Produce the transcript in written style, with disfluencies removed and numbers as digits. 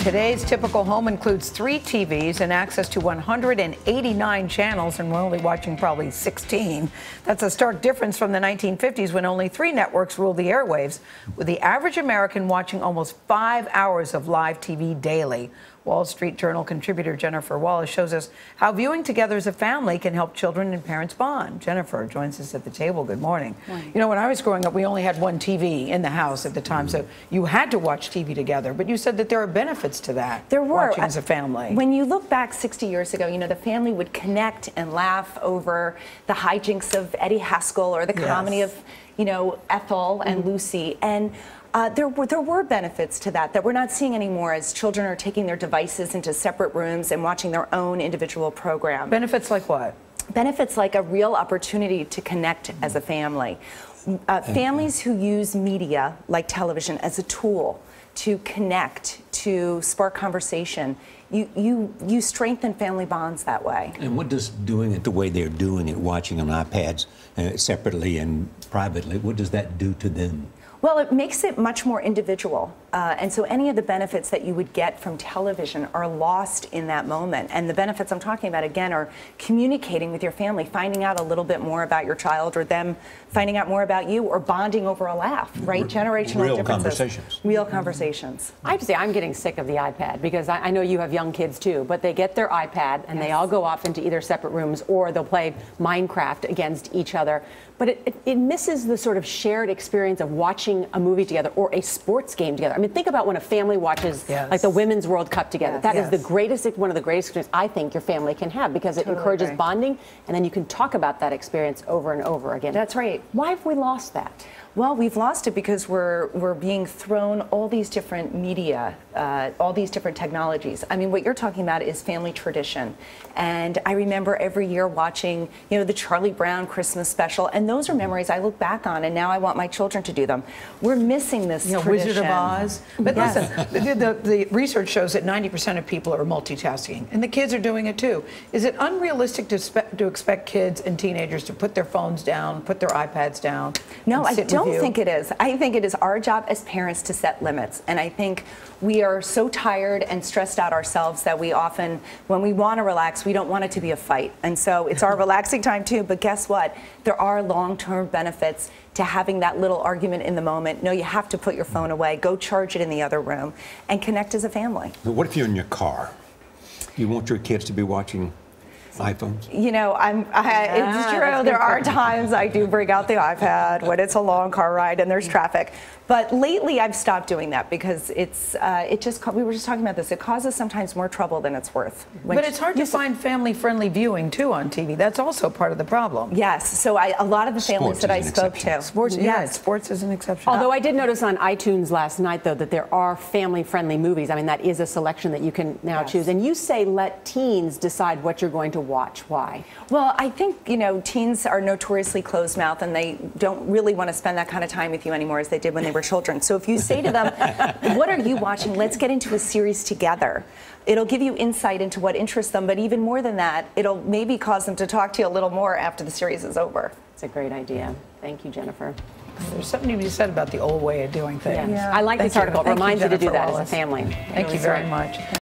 Today's typical home includes 3 TVs and access to 189 channels, and we're only watching probably 16. That's a stark difference from the 1950s when only 3 networks ruled the airwaves, with the average American watching almost 5 hours of live TV daily. Wall Street Journal contributor Jennifer Wallace shows us how viewing together as a family can help children and parents bond. Jennifer joins us at the table. Good morning. Morning. You know, when I was growing up, we only had 1 TV in the house at the time, so you had to watch TV together. But you said that there are benefits to that. There were. Watching as a family. When you look back 60 years ago, you know, the family would connect and laugh over the hijinks of Eddie Haskell or the comedy of, you know, Ethel and Lucy. And there were benefits to that we're not seeing anymore as children are taking their devices into separate rooms and watching their own individual program. Benefits like what? Benefits like a real opportunity to connect as a family. Families who use media like television as a tool to connect, to spark conversation, you strengthen family bonds that way. And what does doing it the way they're doing it, watching on iPads separately and privately, what does that do to them? Well, it makes it much more individual. And so any of the benefits that you would get from television are lost in that moment. And the benefits I'm talking about, again, are communicating with your family, finding out a little bit more about your child or them finding out more about you, or bonding over a laugh, right? Generational real differences. Conversations. Real conversations. I have to say I'm getting sick of the iPad because I know you have young kids too, but they get their iPad and they all go off into either separate rooms or they'll play Minecraft against each other. But it misses the sort of shared experience of watching a movie together or a sports game together. I mean, think about when a family watches like the Women's World Cup together. That is the greatest, one of the greatest experiences I think your family can have, because it encourages bonding, and then you can talk about that experience over and over again. That's right. Why have we lost that? Well, we've lost it because we're being thrown all these different media, all these different technologies. I mean, what you're talking about is family tradition. And I remember every year watching, you know, the Charlie Brown Christmas special, and those are memories I look back on, and now I want my children to do them. We're missing this tradition. Wizard of Oz. But listen, the research shows that 90% of people are multitasking, and the kids are doing it too. Is it unrealistic to expect kids and teenagers to put their phones down, put their iPads down? No, I don't think it is. I think it is our job as parents to set limits. And I think we are so tired and stressed out ourselves that we often, when we want to relax, we don't want it to be a fight. And so it's our relaxing time too. But guess what? There are long-term benefits to having that little argument in the moment. No, you have to put your phone away, go charge it in the other room, and connect as a family. But what if you're in your car? You want your kids to be watching iPhones? You know, it's true. There are times I do bring out the iPad when it's a long car ride and there's traffic. But lately I've stopped doing that because we were just talking about this. It causes sometimes more trouble than it's worth. But it's hard to find family-friendly viewing too on TV. That's also part of the problem. Yes. So a lot of the families that I spoke to. Sports is an exception. Although I did notice on iTunes last night, though, that there are family-friendly movies. I mean, that is a selection that you can now choose. And you say let teens decide what you're going to watch. Why? Well, I think, you know, teens are notoriously closed-mouthed, and they don't really want to spend that kind of time with you anymore as they did when they were children. So if you say to them, what are you watching? Let's get into a series together. It'll give you insight into what interests them, but even more than that, it'll maybe cause them to talk to you a little more after the series is over. It's a great idea. Thank you, Jennifer. There's something to be said about the old way of doing things. I like this article. It reminds you to do that as a family. Thank you very much.